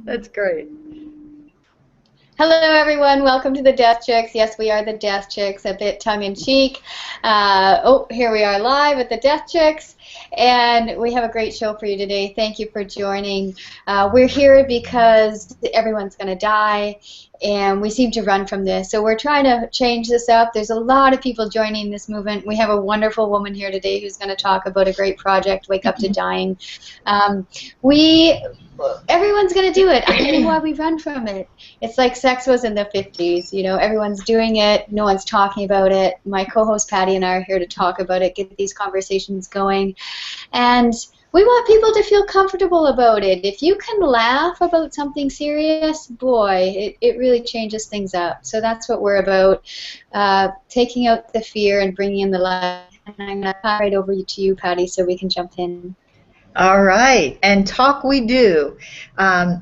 That's great. Hello, everyone. Welcome to the Death Chicks. Yes, we are the Death Chicks, a bit tongue-in-cheek. Here we are live at the Death Chicks, and we have a great show for you today. Thank you for joining. We're here because everyone's going to die, and we seem to run from this. So we're trying to change this up. There's a lot of people joining this movement. We have a wonderful woman here today who's going to talk about a great project, Wake Up to Dying. Everyone's going to do it. I don't know why we run from it. It's like sex was in the 50s. You know, everyone's doing it. No one's talking about it. My co-host Patty and I are here to talk about it, get these conversations going. And we want people to feel comfortable about it. If you can laugh about something serious, boy, it really changes things up. So that's what we're about, taking out the fear and bringing in the light. And I'm going to pass right over to you, Patty, so we can jump in. All right, and talk we do.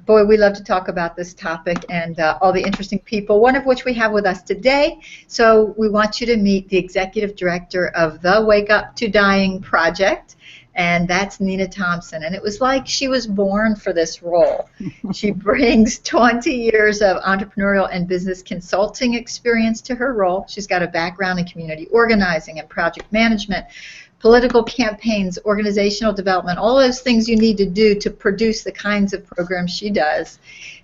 Boy, we love to talk about this topic and all the interesting people, one of which we have with us today. So we want you to meet the executive director of the Wake Up to Dying project, and that's Nah Thompson. And it was like she was born for this role. She brings 20 years of entrepreneurial and business consulting experience to her role. She's got a background in community organizing and project management, political campaigns, organizational development, all those things you need to do to produce the kinds of programs she does.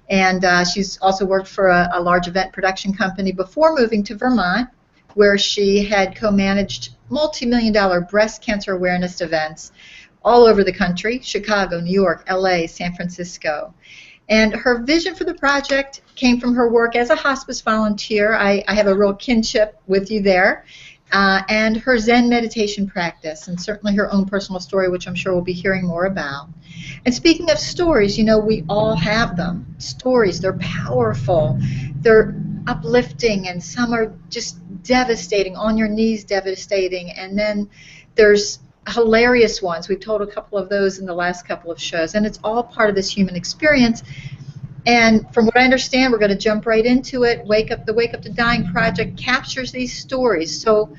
And she's also worked for a large event production company before moving to Vermont, where she had co-managed multi-million-dollar breast cancer awareness events all over the country: Chicago, New York, LA, San Francisco. And her vision for the project came from her work as a hospice volunteer. I have a real kinship with you there. And her Zen meditation practice, and certainly her own personal story, which I'm sure we'll be hearing more about. And speaking of stories, you know, we all have them. Stories, they're powerful, they're uplifting, and some are just devastating, on your knees devastating, and then there's hilarious ones. We've told a couple of those in the last couple of shows, and it's all part of this human experience. And from what I understand, we're going to jump right into it. The Wake Up to Dying project captures these stories. So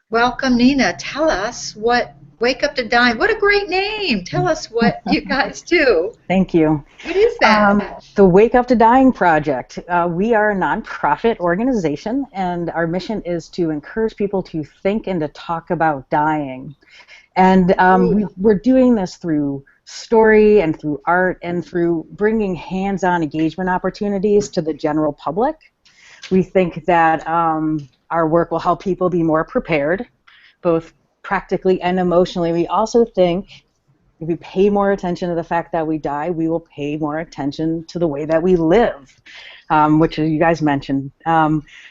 welcome, Nah. Tell us what Wake Up to Dying, what a great name. Tell us what you guys do. Thank you. What is that? The Wake Up to Dying project. We are a nonprofit organization, and our mission is to encourage people to think and to talk about dying. And we're doing this through story and through art and through bringing hands-on engagement opportunities to the general public. We think that our work will help people be more prepared, both practically and emotionally. We also think if we pay more attention to the fact that we die, we will pay more attention to the way that we live, which you guys mentioned.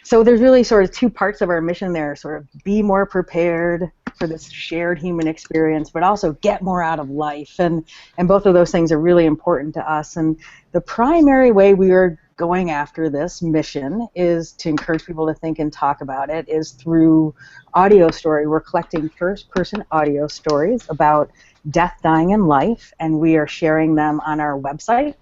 So there's really sort of two parts of our mission there, sort of be more prepared for this shared human experience, but also get more out of life. And both of those things are really important to us. And the primary way we are going after this mission is to encourage people to think and talk about it is through audio story. We're collecting first-person audio stories about death, dying, and life, and we are sharing them on our website.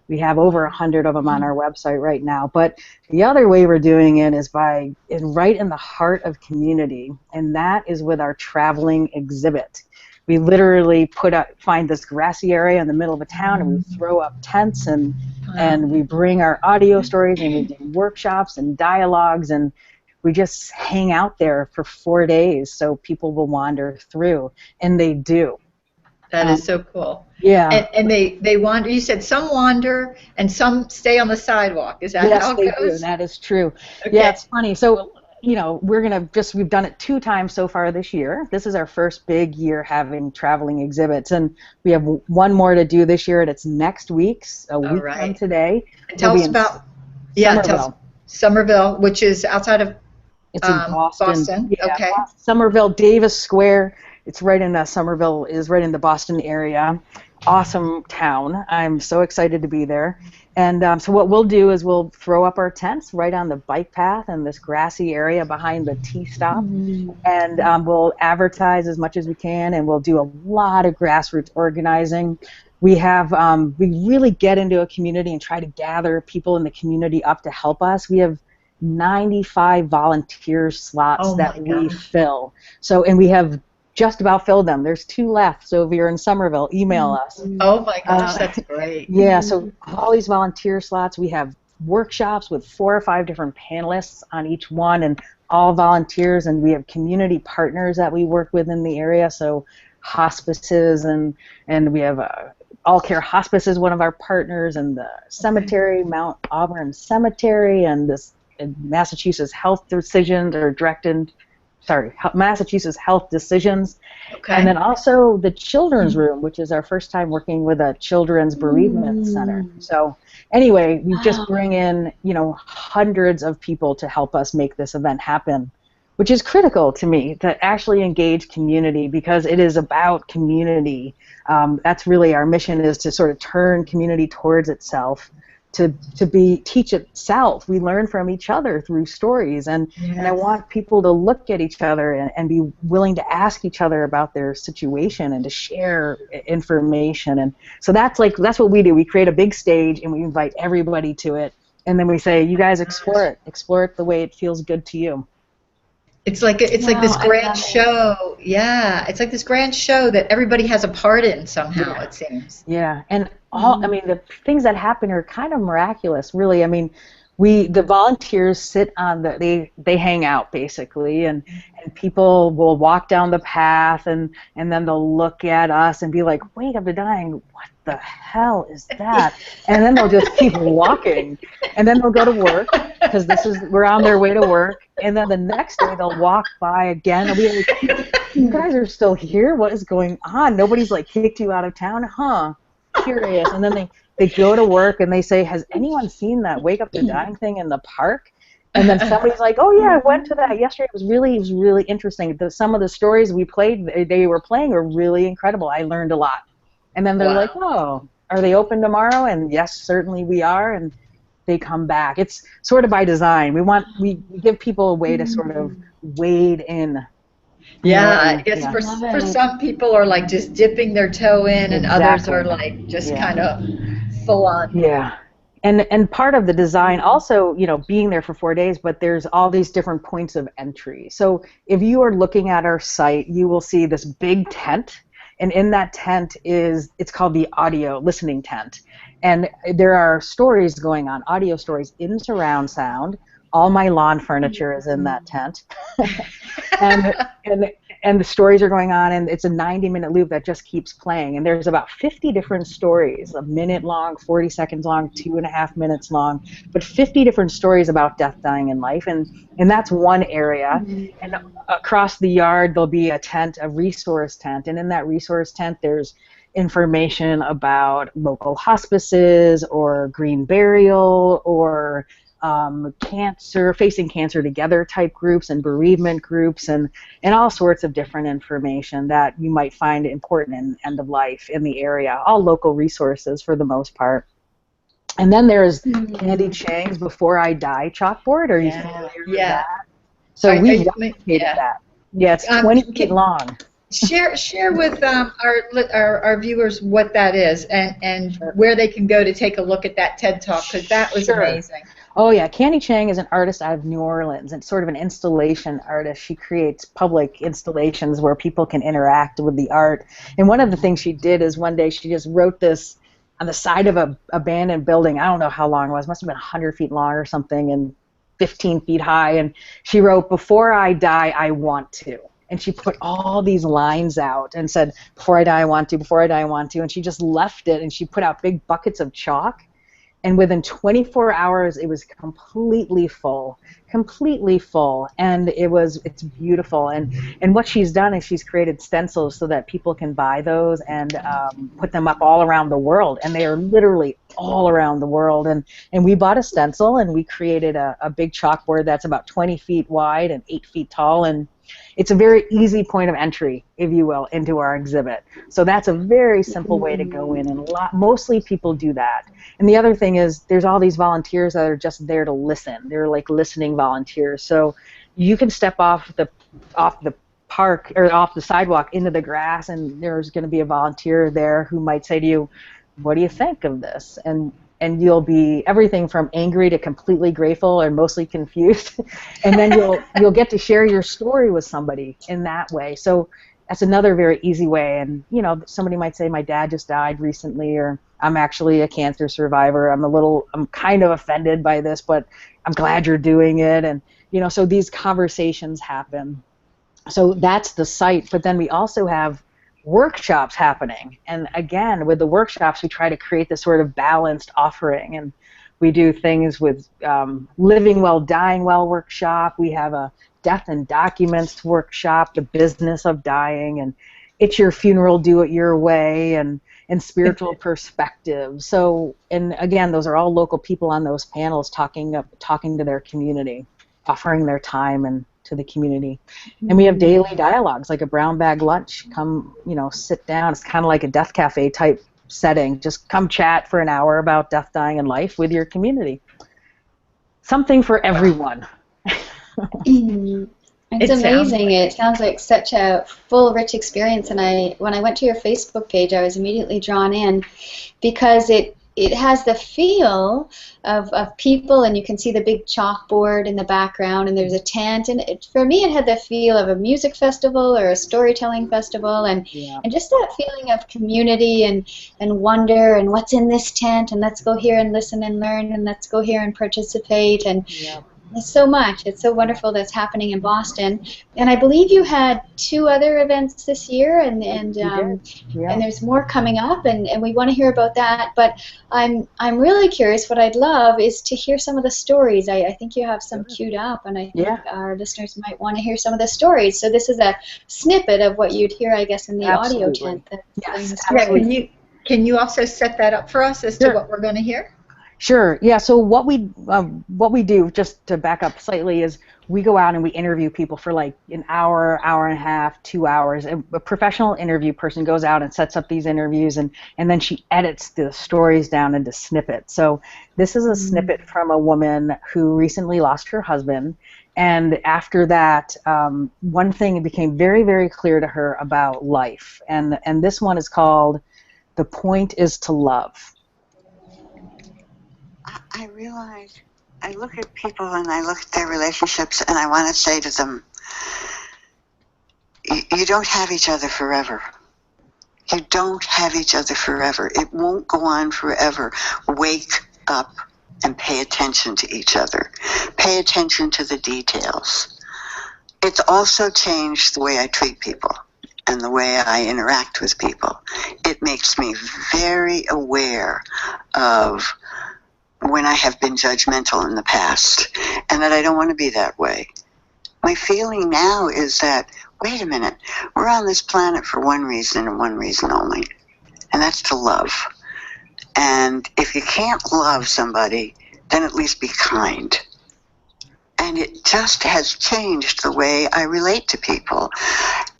We have over 100 of them on our website right now. But the other way we're doing it is right in the heart of community, and that is with our traveling exhibit. We literally find this grassy area in the middle of a town, and we throw up tents, and we bring our audio stories, and we do workshops and dialogues, and we just hang out there for 4 days so people will wander through, and they do. That is so cool. Yeah. And they wander. You said some wander and some stay on the sidewalk. Is that how it goes? Yes, they do. That is true. Okay. Yeah, it's funny. So, you know, we've done it 2 times so far this year. This is our first big year having traveling exhibits, and we have one more to do this year, and it's next week's, a week from today. And tell us about Somerville, which is outside of it's in Boston. Yeah, okay. Somerville, Davis Square. It's right in Somerville is right in the Boston area. Awesome town. I'm so excited to be there. And so what we'll do is we'll throw up our tents right on the bike path in this grassy area behind the tea stop. And we'll advertise as much as we can, and we'll do a lot of grassroots organizing. We really get into a community and try to gather people in the community up to help us. We have 95 volunteer slots that we fill. So, and we have just about filled them. There's 2 left, so if you're in Somerville, email us. Oh my gosh, that's great. Yeah, so all these volunteer slots. We have workshops with 4 or 5 different panelists on each one, and all volunteers, and we have community partners that we work with in the area, so hospices, and we have All Care Hospice is one of our partners, and the cemetery, Mount Auburn Cemetery, and this Massachusetts Health Decisions, or Massachusetts Health Decisions. Okay. And then also the Children's Room, which is our first time working with a children's bereavement center. So anyway, we just bring in, hundreds of people to help us make this event happen, which is critical to me, to actually engage community, because it is about community. That's really our mission, is to sort of turn community towards itself, to teach itself. We learn from each other through stories, and I want people to look at each other and be willing to ask each other about their situation and to share information. And so that's what we do. We create a big stage and we invite everybody to it, and then we say, you guys explore it the way it feels good to you. It's like this grand show. Yeah, it's like this grand show that everybody has a part in somehow, it seems. Yeah, and the things that happen are kind of miraculous, really. I mean, the volunteers sit on they hang out basically, and people will walk down the path, and then they'll look at us and be like, "Wait, I'm dying. What the hell is that?" And then they'll just keep walking, and then they'll go to work, because we're on their way to work, and then the next day they'll walk by again and be like, "You guys are still here? What is going on? Nobody's like kicked you out of town, huh?" Curious. And then they go to work and they say, "Has anyone seen that Wake Up the Dying thing in the park?" And then somebody's like, "Oh yeah, I went to that yesterday. It was really interesting. Some of the stories they were playing were really incredible. I learned a lot." And then they're like, "Oh, are they open tomorrow?" And yes, certainly we are. And they come back. It's sort of by design. We give people a way to sort of wade in. Yeah, I guess for some people are like just dipping their toe in, and others are like just kind of full on. Yeah. And part of the design also, being there for 4 days, but there's all these different points of entry. So if you are looking at our site, you will see this big tent, and in that tent it's called the audio listening tent. And there are stories going on, audio stories in surround sound. All my lawn furniture is in that tent. and the stories are going on, and it's a 90-minute loop that just keeps playing. And there's about 50 different stories, a minute long, 40 seconds long, 2.5 minutes long, but 50 different stories about death, dying, and life. And that's one area. And across the yard there'll be a resource tent. And in that resource tent there's information about local hospices or green burial or facing cancer together type groups and bereavement groups and all sorts of different information that you might find important in end of life in the area, all local resources for the most part. And then there's Candy Chang's Before I Die chalkboard. Are you familiar with that? So we replicated that. Yeah, it's 20 feet long. Share with our viewers what that is and where they can go to take a look at that TED Talk, because that was amazing. Oh yeah, Candy Chang is an artist out of New Orleans, and sort of an installation artist. She creates public installations where people can interact with the art. And one of the things she did is one day she just wrote this on the side of a abandoned building. I don't know how long it was. Must have been 100 feet long or something, and 15 feet high. And she wrote, "Before I die, I want to." And she put all these lines out and said, "Before I die, I want to. Before I die, I want to." And she just left it, and she put out big buckets of chalk. And within 24 hours, it was completely full, and it's beautiful. And what she's done is she's created stencils so that people can buy those and put them up all around the world, and they are literally all around the world. And we bought a stencil, and we created a big chalkboard that's about 20 feet wide and 8 feet tall, and it's a very easy point of entry, if you will, into our exhibit. So that's a very simple way to go in, and mostly people do that. And the other thing is there's all these volunteers that are just there to listen. They're like listening volunteers. So you can step off the park or off the sidewalk into the grass, and there's going to be a volunteer there who might say to you, "What do you think of this?" And you'll be everything from angry to completely grateful or mostly confused. And then you'll get to share your story with somebody in that way. So that's another very easy way. And you know, somebody might say, my dad just died recently, or I'm actually a cancer survivor. I'm kind of offended by this, but I'm glad you're doing it. And you know, so these conversations happen. So that's the site. But then we also have workshops happening. And again, with the workshops, we try to create this sort of balanced offering. And we do things with Living Well, Dying Well workshop. We have a Death and Documents workshop, the business of dying, and It's Your Funeral, Do It Your Way, and spiritual perspective. So, and again, those are all local people on those panels talking to their community, offering their time and to the community. And we have daily dialogues, like a brown bag lunch. Come, you know, sit down. It's kind of like a death cafe type setting. Just come chat for an hour about death, dying, and life with your community. Something for everyone. It's amazing. It sounds like such a full, rich experience. And when I went to your Facebook page, I was immediately drawn in because it has the feel of people, and you can see the big chalkboard in the background, and there's a tent. And for me, it had the feel of a music festival or a storytelling festival, and just that feeling of community and wonder, and what's in this tent, and let's go here and listen and learn, and let's go here and participate. And it's so much. It's so wonderful that's happening in Boston. And I believe you had 2 other events this year, and there's more coming up, and we want to hear about that. But I'm really curious. What I'd love is to hear some of the stories. I think you have some queued up, and I think our listeners might want to hear some of the stories. So this is a snippet of what you'd hear, I guess, in the audio tent. Can you also set that up for us as to what we're going to hear? Sure. Yeah. So what we do, just to back up slightly, is we go out and we interview people for like an hour, hour and a half, 2 hours. A professional interview person goes out and sets up these interviews, and then she edits the stories down into snippets. So this is a snippet from a woman who recently lost her husband, and after that, one thing became very, very clear to her about life, and this one is called "The Point Is to Love." I realize, I look at people and I look at their relationships, and I want to say to them, you don't have each other forever. You don't have each other forever. It won't go on forever. Wake up and pay attention to each other. Pay attention to the details. It's also changed the way I treat people and the way I interact with people. It makes me very aware of when I have been judgmental in the past, and that I don't want to be that way. My feeling now is that, wait a minute, we're on this planet for one reason and one reason only, and that's to love. And if you can't love somebody, then at least be kind. And it just has changed the way I relate to people.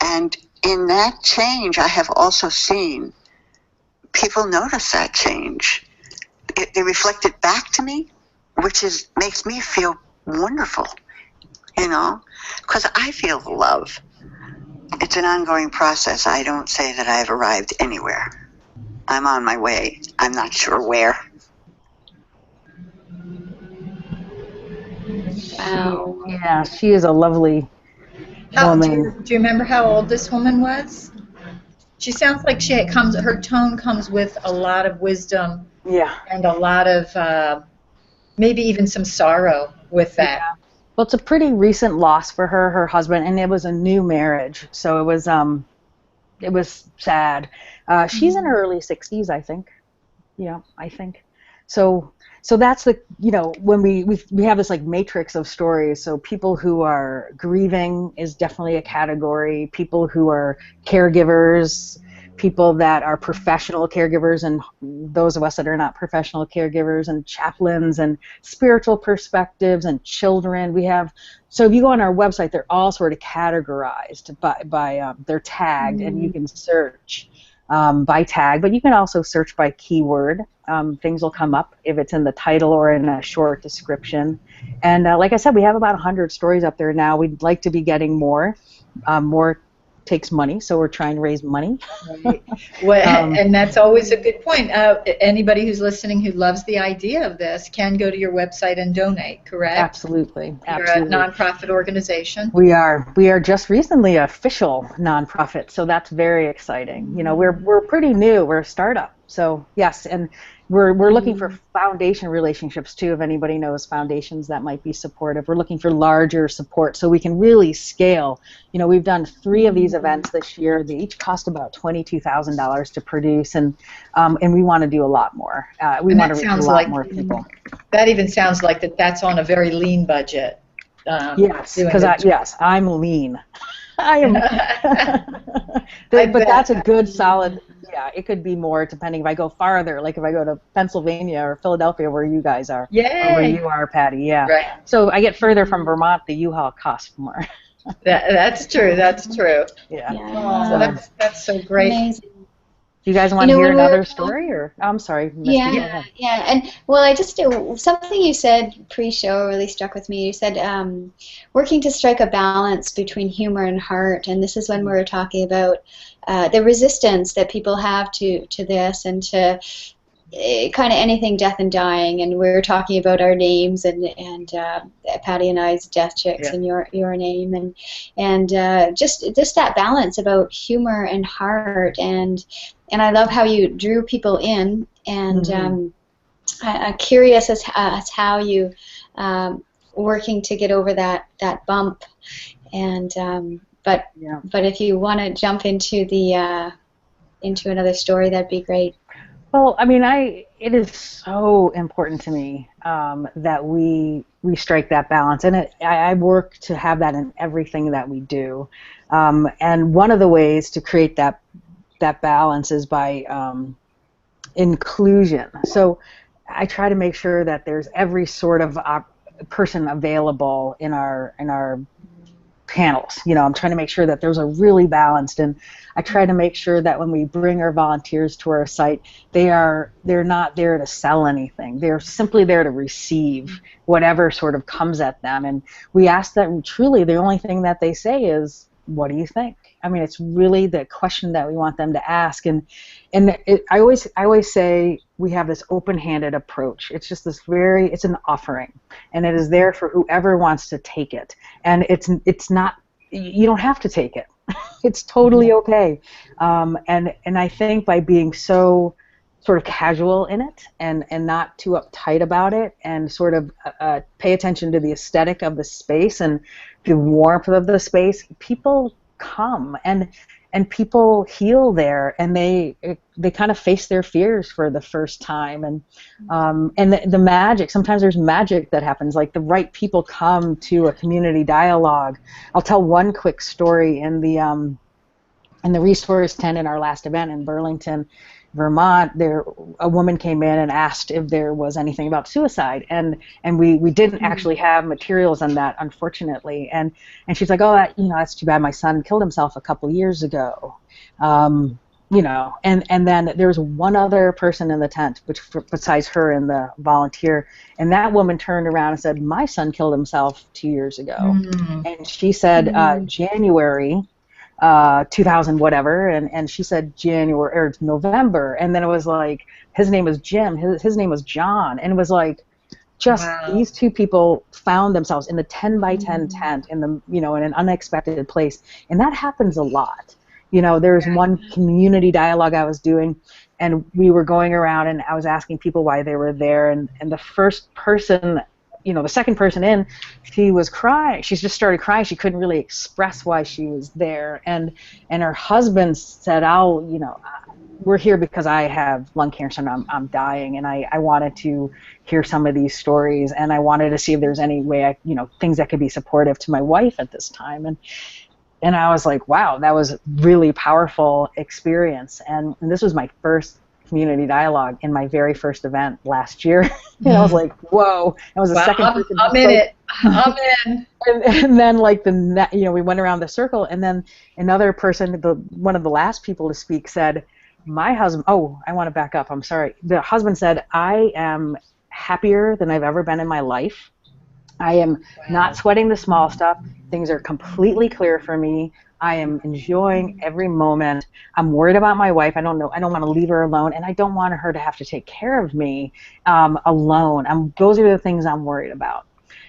And in that change, I have also seen people notice that change. They reflect it back to me, which makes me feel wonderful, you know, because I feel the love. It's an ongoing process. I don't say that I've arrived anywhere. I'm on my way. I'm not sure where. Wow. Yeah, she is a lovely woman. Do you remember how old this woman was? She sounds like her tone comes with a lot of wisdom. Yeah. And a lot of maybe even some sorrow with that. Yeah. Well, it's a pretty recent loss for her husband, and it was a new marriage, so it was sad. She's in her early 60s, I think. Yeah, I think. So that's the, you know, when we have this like matrix of stories. So people who are grieving is definitely a category. People who are caregivers, people that are professional caregivers, and those of us that are not professional caregivers, and chaplains, and spiritual perspectives, and children. We have, so if you go on our website, they're all sort of categorized by they're tagged, and you can search by tag, but you can also search by keyword. Things will come up if it's in the title or in a short description. And like I said, we have about 100 stories up there now. We'd like to be getting more takes money, so we're trying to raise money. Right. Well, and that's always a good point. Anybody who's listening who loves the idea of this can go to your website and donate, correct? Absolutely. You're a nonprofit organization. We are just recently an official nonprofit, so that's very exciting. You know, we're pretty new. We're a startup. So yes, and we're looking for foundation relationships too. If anybody knows foundations that might be supportive, we're looking for larger support so we can really scale. You know, we've done 3 of these events this year. They each cost about $22,000 to produce, and we want to do a lot more. We want to reach a lot more people. That even sounds like that's on a very lean budget. Yes, because yes, I'm lean. I am. But that's a good solid. Yeah, it could be more depending if I go farther, like if I go to Pennsylvania or Philadelphia where you guys are. Yay! Or where you are, Patty, yeah. Right. So I get further from Vermont, the U-Haul costs more. That's true, that's true. Yeah. So that's so great. Amazing. Do you guys want to hear another story, or I'm sorry, Misty, go ahead. Yeah, and well, I just something you said pre-show really struck with me. You said working to strike a balance between humor and heart, and this is when we were talking about the resistance that people have to this and to kind of anything death and dying, and we were talking about our names and Patty and I's death chicks and your name and just that balance about humor and heart, and I love how you drew people in, and I'm curious as how you working to get over that bump, and but if you want to jump into the into another story, that'd be great. Well, I mean, it is so important to me that we strike that balance, and I work to have that in everything that we do. And one of the ways to create that balance is by inclusion. So I try to make sure that there's every sort of person available in our panels. You know, I'm trying to make sure that those are really balanced, and I try to make sure that when we bring our volunteers to our site, they're not there to sell anything. They're simply there to receive whatever sort of comes at them, and we ask that truly the only thing that they say is, what do you think? I mean, it's really the question that we want them to ask, and I always say we have this open-handed approach. It's just it's an offering, and it is there for whoever wants to take it, and it's not, you don't have to take it. It's totally okay, and I think by being so sort of casual in it and not too uptight about it, and sort of pay attention to the aesthetic of the space and the warmth of the space, people come and people heal there, and they kind of face their fears for the first time, and the magic, sometimes there's magic that happens, like the right people come to a community dialogue. I'll tell one quick story. In the resource tent in our last event in Burlington, Vermont, a woman came in and asked if there was anything about suicide, and we didn't actually have materials on that, unfortunately, and she's like, oh, that's too bad, my son killed himself a couple years ago, you know, and then there was one other person in the tent, which besides her and the volunteer, and that woman turned around and said, my son killed himself 2 years ago, and she said January 2000 whatever, and she said January or November, and then it was like his name was Jim, his name was John, and it was like just these two people found themselves in the 10 by 10 tent in the, you know, in an unexpected place, and that happens a lot. You know, there's one community dialogue I was doing, and we were going around and I was asking people why they were there, and the first person, you know, the second person in, she was crying. She just started crying. She couldn't really express why she was there. And her husband said, you know, we're here because I have lung cancer and I'm dying, and I wanted to hear some of these stories, and I wanted to see if there's any way, things that could be supportive to my wife at this time. And I was like, wow, that was really powerful experience. And this was my first community dialogue in my very first event last year. And I was like, whoa. It was the second person. I'm in it. I'm in. And then we went around the circle, and then another person, one of the last people to speak, said, my husband, I want to back up, I'm sorry. The husband said, I am happier than I've ever been in my life. I am not sweating the small stuff. Things are completely clear for me. I am enjoying every moment. I'm worried about my wife. I don't want to leave her alone, and I don't want her to have to take care of me alone. Those are the things I'm worried about.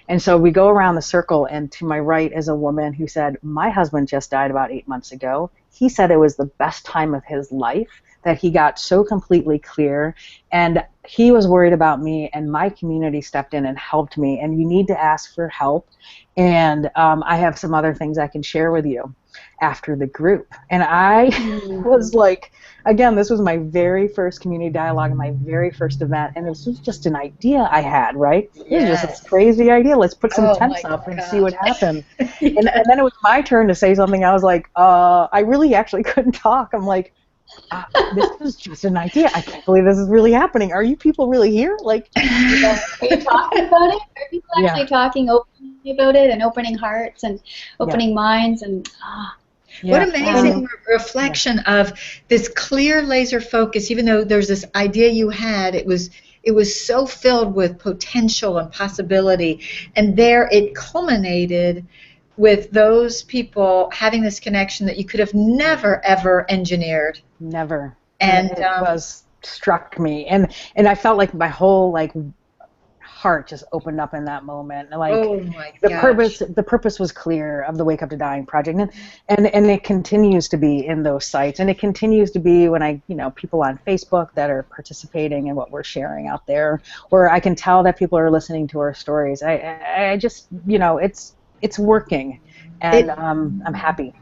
And so we go around the circle, and to my right is a woman who said, my husband just died about 8 months ago. He said it was the best time of his life, that he got so completely clear, and he was worried about me, and my community stepped in and helped me, and you need to ask for help. And I have some other things I can share with you after the group. And I was like, again, this was my very first community dialogue and my very first event, and this was just an idea I had, right? Yes. It was just this crazy idea. Let's put some tents up and see what happens. And then it was my turn to say something. I was like, I really actually couldn't talk. I'm like, this is just an idea. I can't believe this is really happening. Are you people really here? Like, are you talking about it? Are people actually talking openly about it and opening hearts and opening minds and what amazing reflection of this clear laser focus. Even though there's this idea you had, it was so filled with potential and possibility, and there it culminated with those people having this connection that you could have never ever engineered. Never. And it struck me, and I felt like my whole heart just opened up in that moment. Like, oh my gosh. The purpose was clear of the Wake Up to Dying project, and it continues to be in those sites, and it continues to be when people on Facebook that are participating in what we're sharing out there, where I can tell that people are listening to our stories. I just it's working, and I'm happy.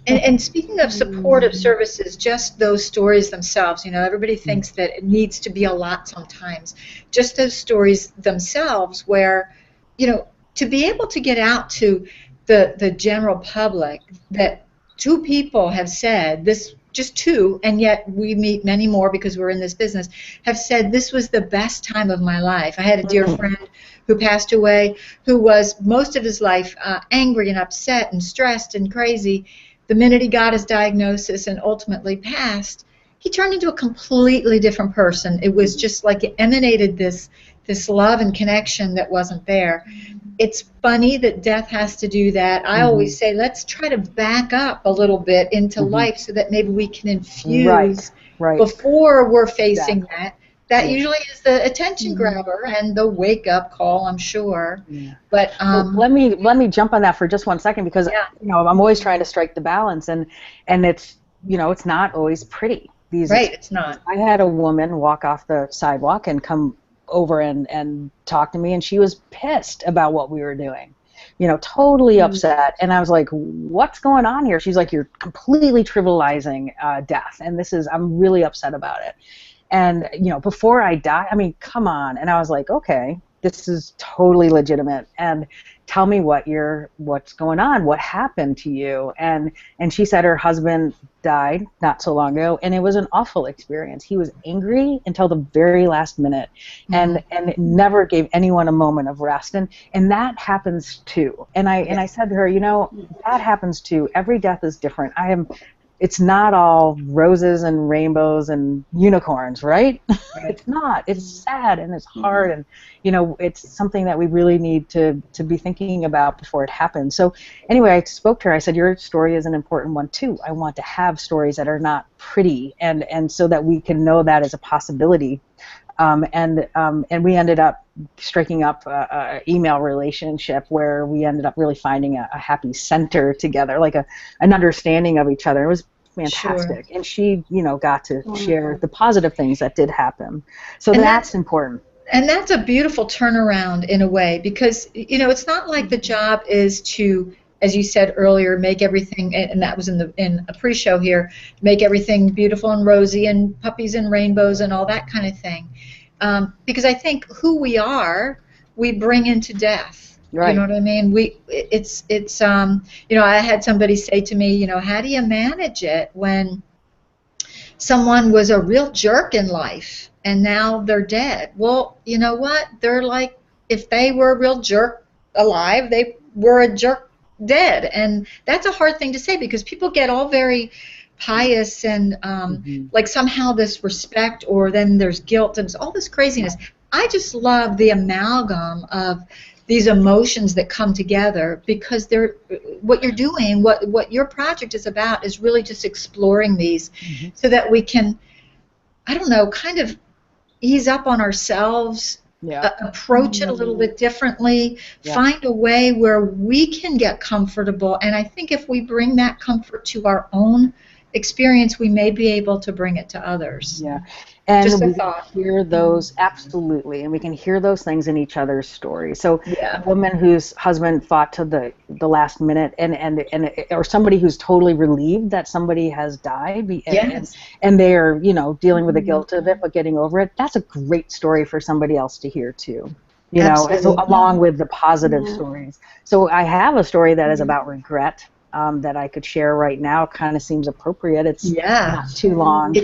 And speaking of supportive services, just those stories themselves, everybody thinks that it needs to be a lot sometimes. Just those stories themselves where, to be able to get out to the general public that two people have said this, just two, and yet we meet many more because we're in this business, have said this was the best time of my life. I had a dear friend who passed away who was most of his life angry and upset and stressed and crazy. The minute he got his diagnosis and ultimately passed, he turned into a completely different person. It was just like it emanated this love and connection that wasn't there. It's funny that death has to do that. I always say, let's try to back up a little bit into life so that maybe we can infuse before we're facing that. That usually is the attention grabber and the wake-up call, I'm sure. Yeah. But let me jump on that for just 1 second, because I'm always trying to strike the balance, and it's it's not always pretty. It's not. I had a woman walk off the sidewalk and come over and talk to me, and she was pissed about what we were doing. Totally upset. And I was like, what's going on here? She's like, you're completely trivializing death, and I'm really upset about it. And, before I die, I mean, come on. And I was like, okay, this is totally legitimate. And tell me what's going on. What happened to you? And she said her husband died not so long ago, and it was an awful experience. He was angry until the very last minute, and never gave anyone a moment of rest. And that happens too. And I said to her, that happens too. Every death is different. It's not all roses and rainbows and unicorns, right? It's not. It's sad and it's hard, and it's something that we really need to be thinking about before it happens. So anyway, I spoke to her. I said, your story is an important one too. I want to have stories that are not pretty, and so that we can know that as a possibility. And we ended up striking up an email relationship where we ended up really finding a happy center together, like an understanding of each other. It was fantastic. Sure. And she, got to share the positive things that did happen. So that's important. And that's a beautiful turnaround in a way, because, it's not like the job is to, as you said earlier, make everything, and that was in a pre-show here, make everything beautiful and rosy and puppies and rainbows and all that kind of thing. Because I think who we are, we bring into death. Right. You know what I mean? I had somebody say to me, how do you manage it when someone was a real jerk in life and now they're dead? Well, you know what? They're like, if they were a real jerk alive, they were a jerk dead. And that's a hard thing to say, because people get all very pious and like somehow this respect, or then there's guilt and all this craziness. I just love the amalgam of these emotions that come together, because they're what you're doing, what your project is about, is really just exploring these, so that we can, I don't know, kind of ease up on ourselves, approach it a little bit differently, find a way where we can get comfortable. And I think if we bring that comfort to our own experience, we may be able to bring it to others. Yeah. And just a we thought. hear those, absolutely, and we can hear those things in each other's stories. So a woman whose husband fought to the last minute, and or somebody who's totally relieved that somebody has died, and they're, you know, dealing with the guilt of it but getting over it. That's a great story for somebody else to hear too. You know, along with the positive stories. So I have a story that is about regret that I could share right now. Kind of seems appropriate. It's not too long.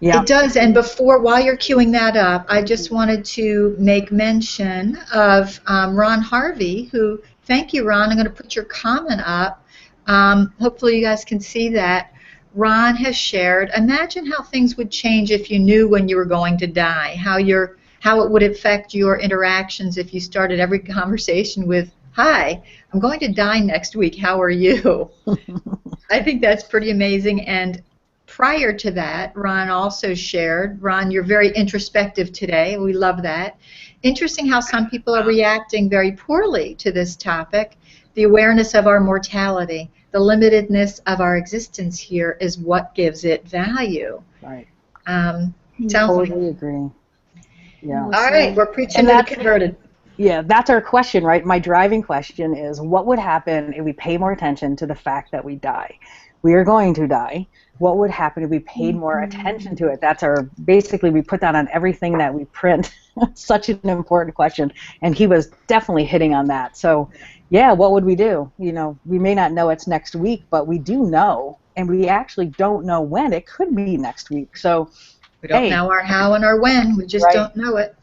It does. And while you're queuing that up, I just wanted to make mention of Ron Harvey, who, thank you, Ron. I'm going to put your comment up. Hopefully you guys can see that. Ron has shared, imagine how things would change if you knew when you were going to die, how it would affect your interactions if you started every conversation with, "Hi, I'm going to die next week. How are you?" I think that's pretty amazing. And prior to that, Ron also shared, Ron, you're very introspective today. We love that. Interesting how some people are reacting very poorly to this topic. The awareness of our mortality, the limitedness of our existence here is what gives it value. Right. Totally agree. Yeah. All right, we're preaching to the converted. Yeah, that's our question, right? My driving question is, what would happen if we pay more attention to the fact that we die? We are going to die. What would happen if we paid more attention to it? That's basically, we put that on everything that we print. Such an important question. And he was definitely hitting on that. So, yeah, what would we do? You know, we may not know it's next week, but we do know, and we actually don't know when. It could be next week. So, we don't know our how and our when. We just don't know it.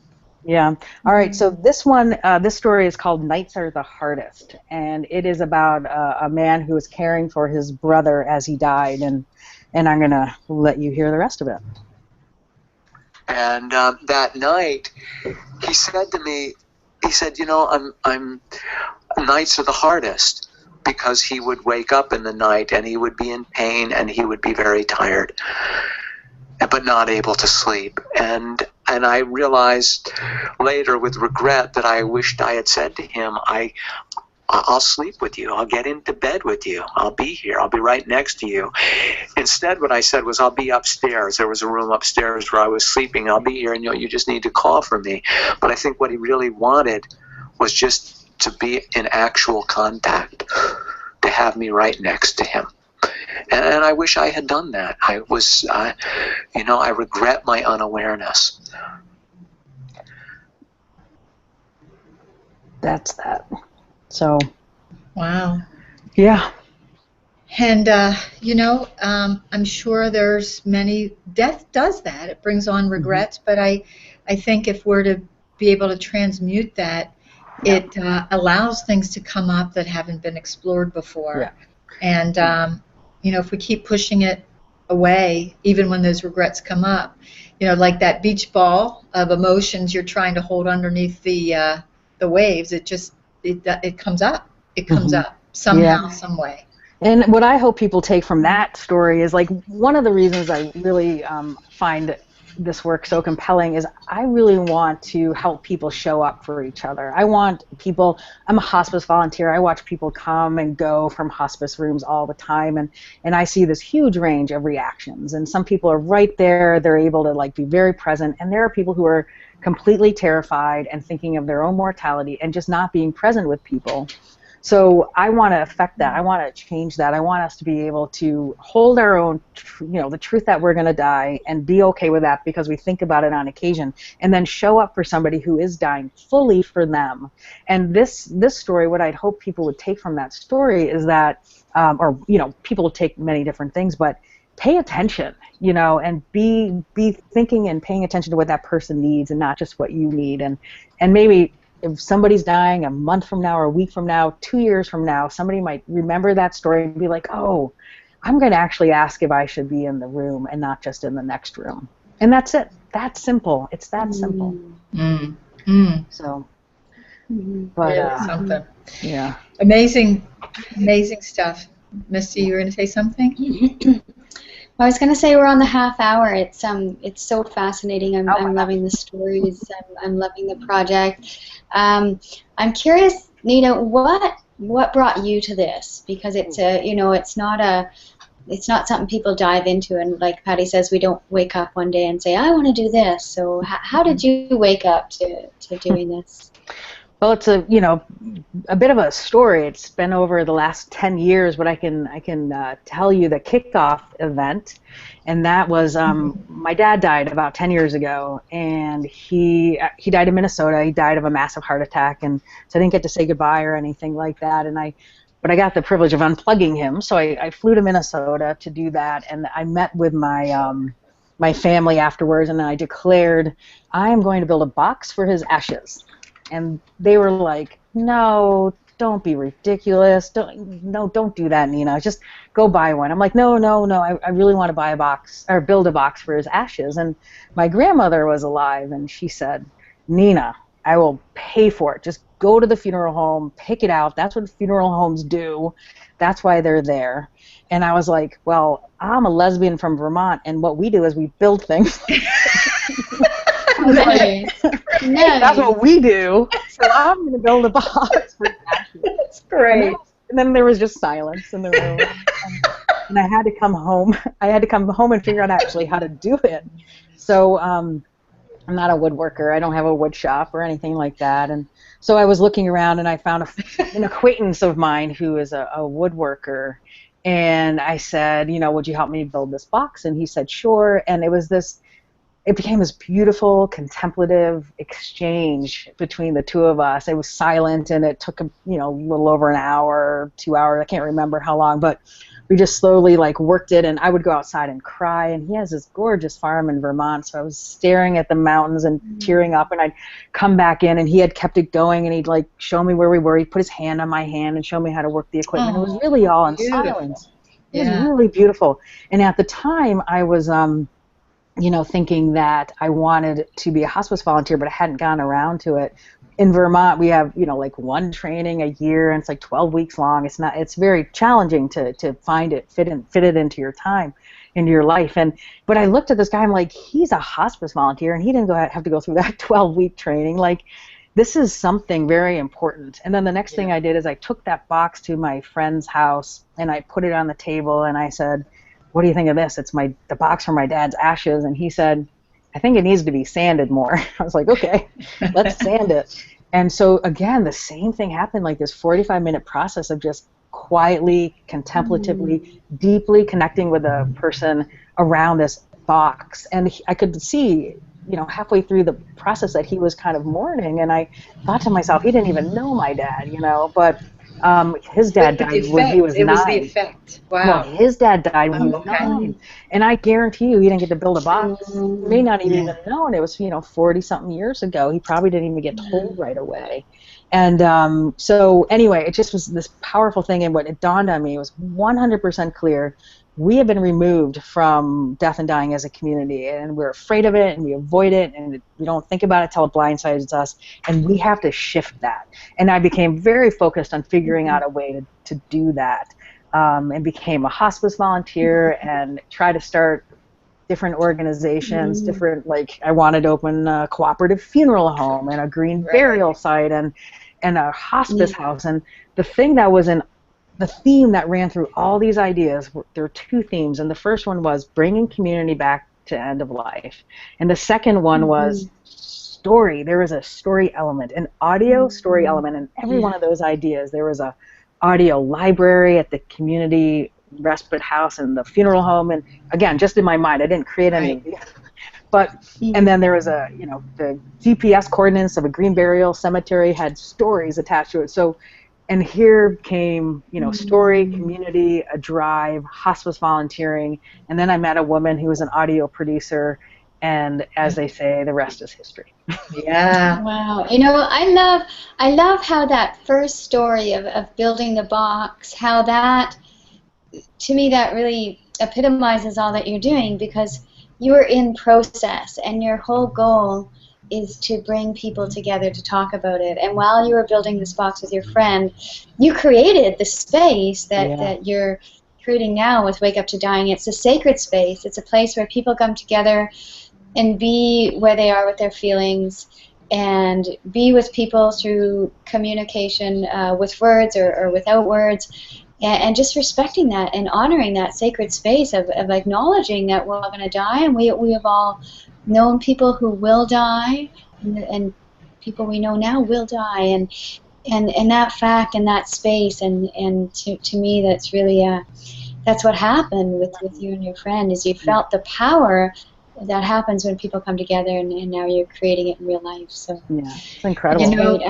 Yeah. All right. So this one, this story is called "Nights Are the Hardest," and it is about a man who was caring for his brother as he died, and I'm gonna let you hear the rest of it. And that night, he said to me, he said, "You know, I'm nights are the hardest," because he would wake up in the night and he would be in pain and he would be very tired, but not able to sleep. And I realized later with regret that I wished I had said to him, I'll sleep with you. I'll get into bed with you. I'll be here. I'll be right next to you. Instead, what I said was, I'll be upstairs. There was a room upstairs where I was sleeping. I'll be here, and you just need to call for me. But I think what he really wanted was just to be in actual contact, to have me right next to him. And I wish I had done that. I regret my unawareness. That's that. So. Wow. Yeah. And, I'm sure there's death does that. It brings on regrets, but I think if we're to be able to transmute that, it allows things to come up that haven't been explored before. Yeah. And, if we keep pushing it away, even when those regrets come up, like that beach ball of emotions you're trying to hold underneath the waves, it comes up. It comes up somehow, some way. And what I hope people take from that story is, like, one of the reasons I really find this work so compelling is I really want to help people show up for each other. I'm a hospice volunteer. I watch people come and go from hospice rooms all the time, and I see this huge range of reactions. And some people are right there, they're able to be very present, and there are people who are completely terrified and thinking of their own mortality and just not being present with people. So I want to affect that. I want to change that. I want us to be able to hold our own, the truth that we're going to die, and be okay with that because we think about it on occasion, and then show up for somebody who is dying fully for them. And this story, what I'd hope people would take from that story is that, people will take many different things, but pay attention, and be thinking and paying attention to what that person needs and not just what you need. And maybe if somebody's dying a month from now or a week from now, 2 years from now, somebody might remember that story and be like, oh, I'm going to actually ask if I should be in the room and not just in the next room. And that's it. That's simple. It's that simple. So, But, really something. Yeah. Amazing stuff. Misty, you were going to say something? I was going to say we're on the half hour. It's so fascinating. I'm loving the stories. I'm loving the project. I'm curious, Nina, what brought you to this? Because it's it's not something people dive into, and like Patty says, we don't wake up one day and say, I want to do this. So how did you wake up to doing this? Well, it's a bit of a story. It's been over the last 10 years, but I can tell you the kickoff event, and that was my dad died about 10 years ago, and he died in Minnesota. He died of a massive heart attack, and so I didn't get to say goodbye or anything like that. But I got the privilege of unplugging him, so I flew to Minnesota to do that, and I met with my family afterwards, and I declared I am going to build a box for his ashes. And they were like, no, don't be ridiculous. Don't do that, Nina. Just go buy one. I'm like, no. I really want to buy a box or build a box for his ashes. And my grandmother was alive, and she said, Nina, I will pay for it. Just go to the funeral home, pick it out. That's what funeral homes do. That's why they're there. And I was like, well, I'm a lesbian from Vermont, and what we do is we build things. Nice. That's what we do. So I'm going to build a box for ashes. That's great. And then there was just silence in the room. And I had to come home. I had to come home and figure out actually how to do it. So I'm not a woodworker. I don't have a wood shop or anything like that. And so I was looking around, and I found an acquaintance of mine who is a woodworker. And I said, would you help me build this box? And he said, sure. And it became this beautiful contemplative exchange between the two of us. It was silent, and it took a little over an hour, 2 hours. I can't remember how long, but we just slowly worked it. And I would go outside and cry. And he has this gorgeous farm in Vermont, so I was staring at the mountains and tearing up. And I'd come back in, and he had kept it going, and he'd show me where we were. He'd put his hand on my hand and show me how to work the equipment. It was really all in silence. It was really beautiful. And at the time, I was thinking that I wanted to be a hospice volunteer, but I hadn't gone around to it. In Vermont, we have, one training a year, and it's 12 weeks long. It's very challenging to find it, fit it into your time, into your life. But I looked at this guy, I'm like, he's a hospice volunteer, and he didn't have to go through that 12-week training. This is something very important. And then the next thing I did is I took that box to my friend's house, and I put it on the table, and I said, what do you think of this? It's the box for my dad's ashes. And he said, I think it needs to be sanded more. I was like, okay, let's sand it. And so again, the same thing happened, this 45-minute process of just quietly, contemplatively, deeply connecting with a person around this box. And I could see, halfway through the process that he was kind of mourning. And I thought to myself, he didn't even know my dad, but his dad died when he was 9. It was the effect. Wow. Well, his dad died when he was 9. And I guarantee you he didn't get to build a box. He may not even known. It was, 40-something years ago. He probably didn't even get told right away. And so anyway, it just was this powerful thing. And what it dawned on me was 100% clear. We have been removed from death and dying as a community, and we're afraid of it, and we avoid it, and we don't think about it till it blindsides us, and we have to shift that. And I became very focused on figuring out a way to do that, and became a hospice volunteer and try to start different organizations, different, I wanted to open a cooperative funeral home and a green burial site and a hospice house. And the thing that was the theme that ran through all these ideas, there were 2 themes, and the first one was bringing community back to end of life, and the second one was story. There was a story element, an audio story element in every one of those ideas. There was a audio library at the community respite house and the funeral home, and again, just in my mind, I didn't create any of these. But and then there was the GPS coordinates of a green burial cemetery had stories attached to it. So. And here came, story, community, a drive, hospice volunteering, and then I met a woman who was an audio producer, and as they say, the rest is history. Yeah. Wow. I love how that first story of building the box, how that, to me, that really epitomizes all that you're doing, because you're in process, and your whole goal is to bring people together to talk about it. And while you were building this box with your friend, you created the space that you're creating now with Wake Up to Dying. It's a sacred space. It's a place where people come together and be where they are with their feelings, and be with people through communication with words or without words, and just respecting that and honoring that sacred space of acknowledging that we're all going to die, and we have all known people who will die, and people we know now will die, and that fact and that space, and to me that's really that's what happened with you and your friend, is you felt the power that happens when people come together, and now you're creating it in real life. So yeah, it's incredible.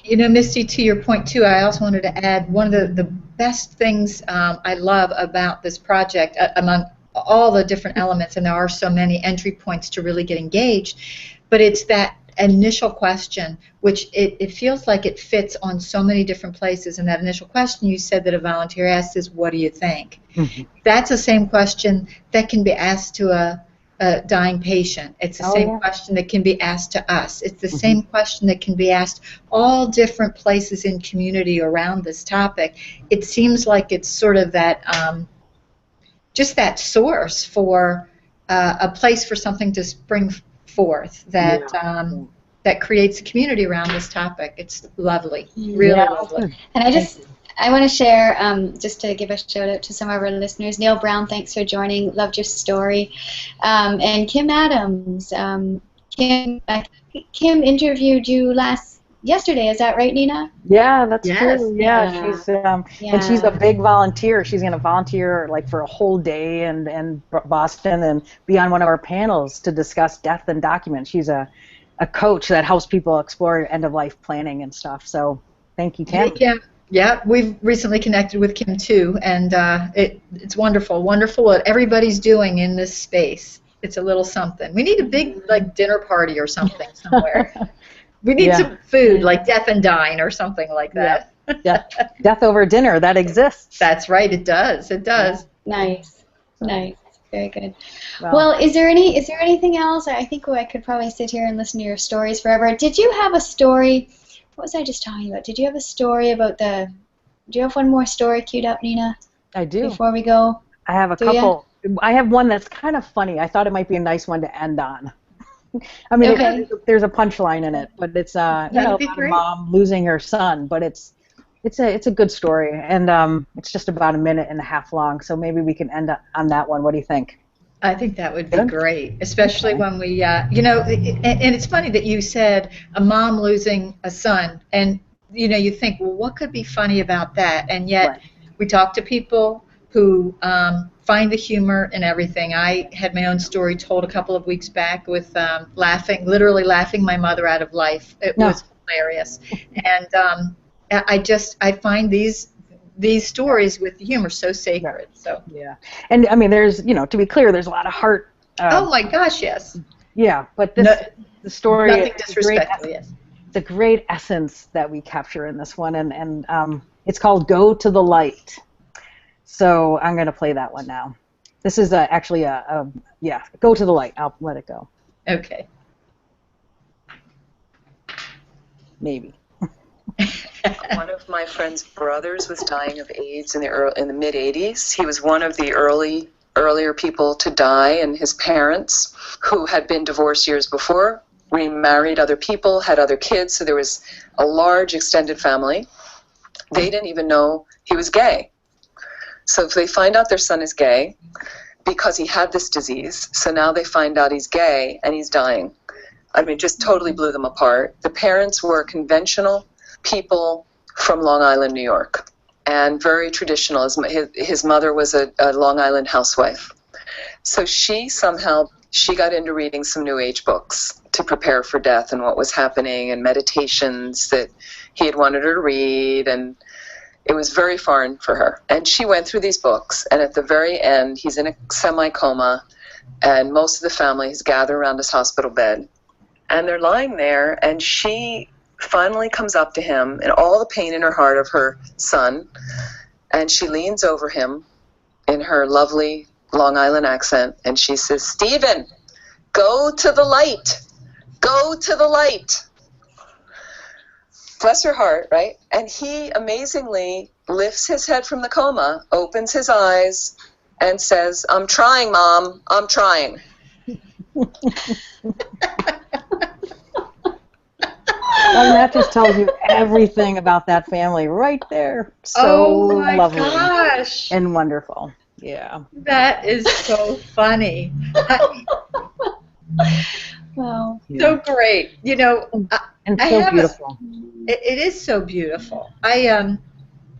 You know, Misty, to your point too, I also wanted to add one of the best things I love about this project, among all the different elements, and there are so many entry points to really get engaged, but it's that initial question, which it feels like it fits on so many different places. And that initial question you said that a volunteer asks is, what do you think? Mm-hmm. That's the same question that can be asked to a dying patient. It's the same question that can be asked to us. It's the same question that can be asked all different places in community around this topic. It seems like it's sort of that just that source for a place for something to spring forth that that creates a community around this topic. It's lovely, really lovely. And I want to share, just to give a shout out to some of our listeners. Neil Brown, thanks for joining. Loved your story. And Kim Adams. Kim interviewed you yesterday. Is that right, Nina? Yeah, that's true. Yeah, she's and she's a big volunteer. She's going to volunteer like for a whole day in Boston and be on one of our panels to discuss death and document. She's a coach that helps people explore end-of-life planning and stuff. So thank you, Kim. Hey, Kim. Yeah, we've recently connected with Kim too, and it's wonderful what everybody's doing in this space. It's a little something. We need a big dinner party or something somewhere. We need some food, like Death and Dine or something like that. Yeah. Death over dinner, that exists. That's right, it does. It does. Nice. Very good. Well, is there anything else? I think I could probably sit here and listen to your stories forever. Did you have a story? What was I just talking about? Did you have a story about do you have one more story queued up, Nina? I do. Before we go? I have a couple. I have one that's kind of funny. I thought it might be a nice one to end on. I mean, there's a punchline in it, but it's about a mom losing her son, but it's a good story, and it's just about a minute and a half long, so maybe we can end on that one. What do you think? I think that would be great, especially when we, and it's funny that you said a mom losing a son, and, you think, well, what could be funny about that? And yet we talk to people who find the humor in everything. I had my own story told a couple of weeks back with literally laughing my mother out of life. It was hilarious. And I find these stories with humor so sacred. So and I mean, there's to be clear, there's a lot of heart. Oh my gosh, yes. Yeah, but the story. Nothing disrespectful. Yes. The great essence that we capture in this one, and it's called "Go to the Light." So I'm going to play that one now. This is actually "Go to the Light." I'll let it go. Okay. Maybe. One of my friend's brothers was dying of AIDS in the mid '80s. He was one of the earlier people to die, and his parents, who had been divorced years before, remarried other people, had other kids, so there was a large extended family. They didn't even know he was gay. So if they find out their son is gay because he had this disease, so now they find out he's gay and he's dying. I mean, just totally blew them apart. The parents were conventional people from Long Island, New York, and very traditional. His mother was a Long Island housewife. So she got into reading some New Age books to prepare for death and what was happening, and meditations that he had wanted her to read, and it was very foreign for her. And she went through these books, and at the very end, he's in a semi-coma, and most of the family has gathered around his hospital bed, and they're lying there, and she finally comes up to him in all the pain in her heart of her son, and she leans over him in her lovely Long Island accent, and she says, "Stephen, go to the light. Go to the light. Bless her heart, right? And he amazingly lifts his head from the coma, opens his eyes, and says, I'm trying, Mom. I'm trying. That just tells you everything about that family right there. So Oh my lovely gosh. and wonderful. Yeah. That is so funny. Wow. So great. You know, And I so have beautiful. it is so beautiful. I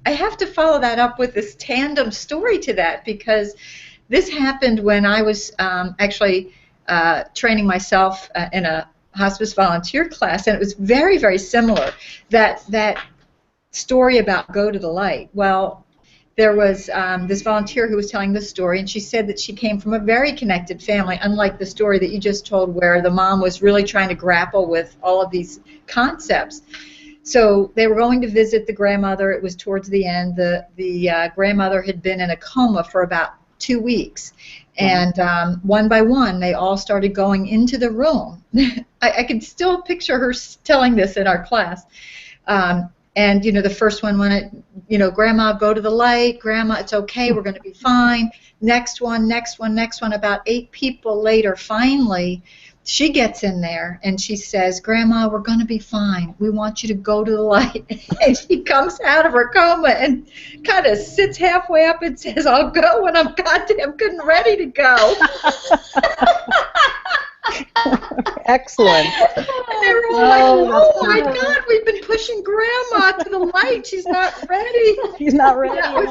have to follow that up with this tandem story to that, because this happened when I was actually training myself in a hospice volunteer class, and it was very, very similar. That story about go to the light. Well, there was this volunteer who was telling the story, and she said that she came from a very connected family, unlike the story that you just told where the mom was really trying to grapple with all of these concepts. So they were going to visit the grandmother. It was towards the end. The grandmother had been in a coma for about 2 weeks. And one by one, they all started going into the room. I can still picture her telling this in our class. And, you know, the first one wanted, you know, Grandma, go to the light. Grandma, it's okay. We're going to be fine. Next one, next one, next one. About 8 people later, finally, she gets in there and she says, Grandma, we're going to be fine. We want you to go to the light. And she comes out of her coma and kind of sits halfway up and says, I'll go when I'm goddamn good and ready to go. Excellent. And they were all like, oh my God, we've been pushing Grandma to the light. She's not ready. He's not ready. That was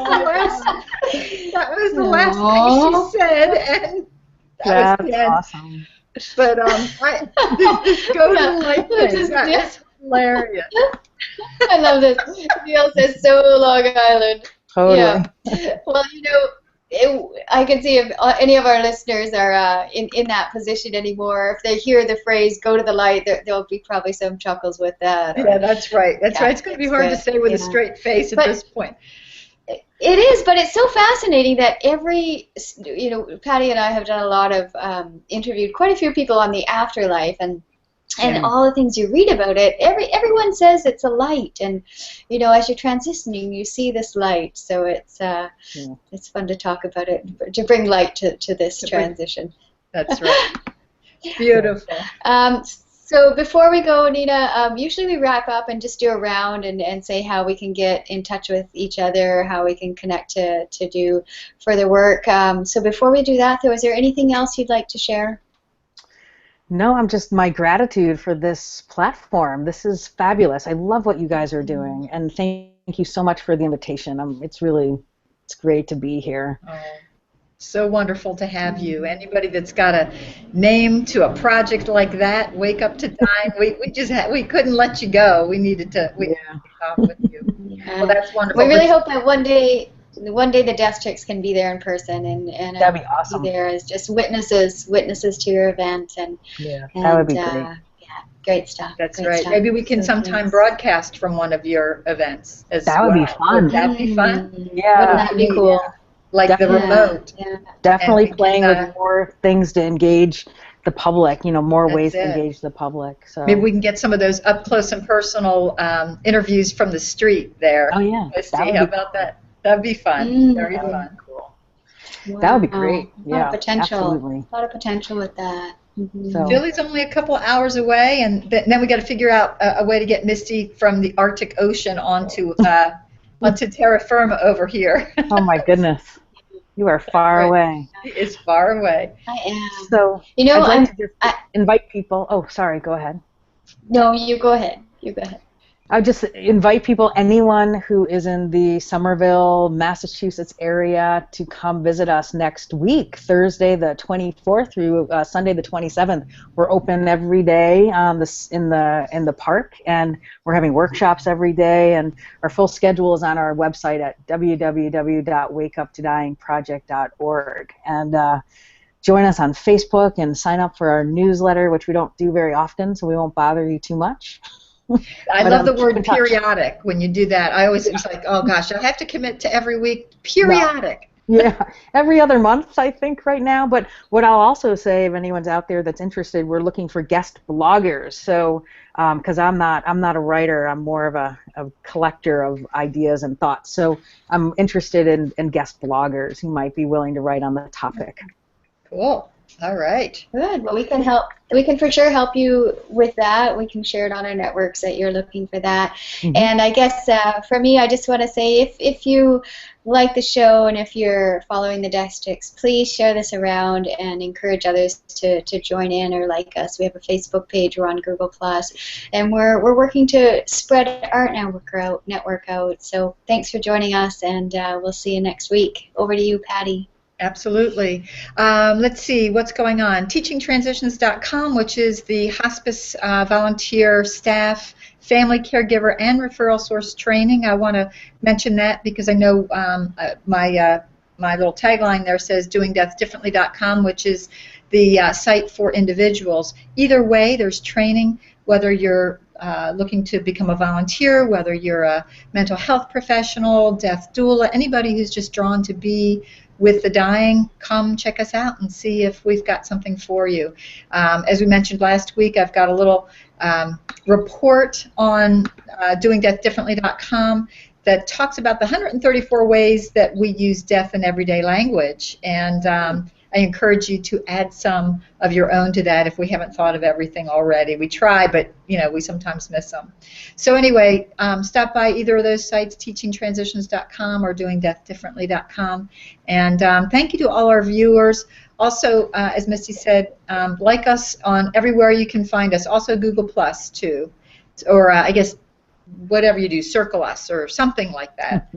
the last thing she said, and that was the end. Awesome. But this go to the light thing, that is hilarious. I love this. Neil says so Long Island. Totally. Yeah. Well, you know, I can see if any of our listeners are in that position anymore. If they hear the phrase "go to the light," there'll be probably some chuckles with that. Yeah, that's right. That's right. It's going to be hard to say with a straight face at this point. It is, but it's so fascinating that you know, Patty and I have done a lot of, interviewed quite a few people on the afterlife, and all the things you read about it, everyone says it's a light, and, you know, as you're transitioning, you see this light, so it's fun to talk about it, to bring light to this transition. That's right. Beautiful. So before we go, Nina, usually we wrap up and just do a round and say how we can get in touch with each other, how we can connect to do further work. So before we do that, though, is there anything else you'd like to share? No, I'm just my gratitude for this platform. This is fabulous. I love what you guys are doing, and thank you so much for the invitation. It's great to be here. Oh. So wonderful to have you. Anybody that's got a name to a project like that, Wake Up to Dying, we couldn't let you go. We needed to talk with you. Yeah. Well, that's wonderful. We really hope that one day the Death Chicks can be there in person and that'd be awesome. Be there as just witnesses to your event and that would be great. Yeah, great stuff. That's great right. stuff. Maybe we can So sometime thanks. broadcast from one of your events as That would be fun. Would that be fun? Yeah. Wouldn't that be cool? Like Definitely. the remote. Yeah. Definitely And playing with more things to engage the public, more That's ways to it. engage the public. So Maybe we can get some of those up close and personal interviews from the street there. Oh yeah. Misty, how about that? That'd be fun. Very fun. Cool. Wow. That would be great. A lot Yeah. of potential. Absolutely. A lot of potential with that. Mm-hmm. So Philly's only a couple hours away, and then we got to figure out a way to get Misty from the Arctic Ocean onto terra firma over here. oh my goodness. You are far away. It's far away. I am. So You know, I'd like to just invite people. Oh, sorry. Go ahead. No, you go ahead. You go ahead. I would just invite people, anyone who is in the Somerville, Massachusetts area, to come visit us next week, Thursday the 24th through Sunday the 27th. We're open every day in the park, and we're having workshops every day. And our full schedule is on our website at www.wakeuptodyingproject.org. And join us on Facebook and sign up for our newsletter, which we don't do very often, so we won't bother you too much. I love the word periodic when you do that. I always was like, oh gosh, I have to commit to every week. Periodic. Yeah, every other month, I think, right now. But what I'll also say, if anyone's out there that's interested, we're looking for guest bloggers. So, because I'm not a writer, I'm more of a collector of ideas and thoughts. So I'm interested in guest bloggers who might be willing to write on the topic. Cool. All right. Good. Well, we can help. We can for sure help you with that. We can share it on our networks that you're looking for that. Mm-hmm. And I guess for me, I just want to say, if you like the show and if you're following the Death Sticks, please share this around and encourage others to join in or like us. We have a Facebook page. We're on Google+, and we're working to spread our network out. So thanks for joining us, and we'll see you next week. Over to you, Patty. Absolutely. Let's see what's going on. TeachingTransitions.com, which is the hospice volunteer staff, family caregiver, and referral source training. I want to mention that because I know my little tagline there says doingdeathdifferently.com, which is the site for individuals. Either way, there's training, whether you're looking to become a volunteer, whether you're a mental health professional, death doula, anybody who's just drawn to be with the dying, come check us out and see if we've got something for you. As we mentioned last week, I've got a little report on doingdeathdifferently.com that talks about the 134 ways that we use death in everyday language. And I encourage you to add some of your own to that if we haven't thought of everything already. We try, but we sometimes miss them. So anyway, stop by either of those sites, teachingtransitions.com or doingdeathdifferently.com. And thank you to all our viewers. Also, as Misty said, like us on everywhere you can find us. Also Google Plus too, or I guess whatever you do, circle us or something like that.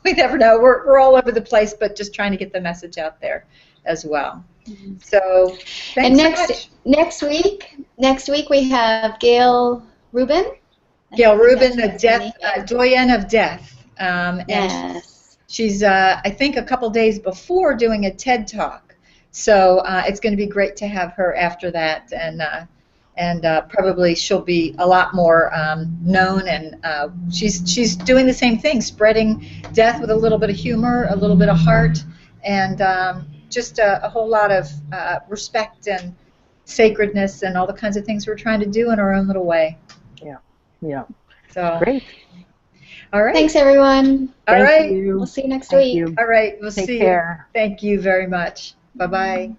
We never know. We're all over the place, but just trying to get the message out there as well. So thanks so much. Next week we have Gail Rubin. Gail Rubin, the doyen of death. Yes. She's, I think, a couple days before doing a TED Talk. So it's going to be great to have her after that, and probably she'll be a lot more known. And she's doing the same thing, spreading death with a little bit of humor, a little bit of heart, and just a whole lot of respect and sacredness and all the kinds of things we're trying to do in our own little way. Yeah. So great. All right. Thanks, everyone. All right. We'll see you next Thank week. you. All right. We'll Take see care. you. Thank you very much. Bye-bye.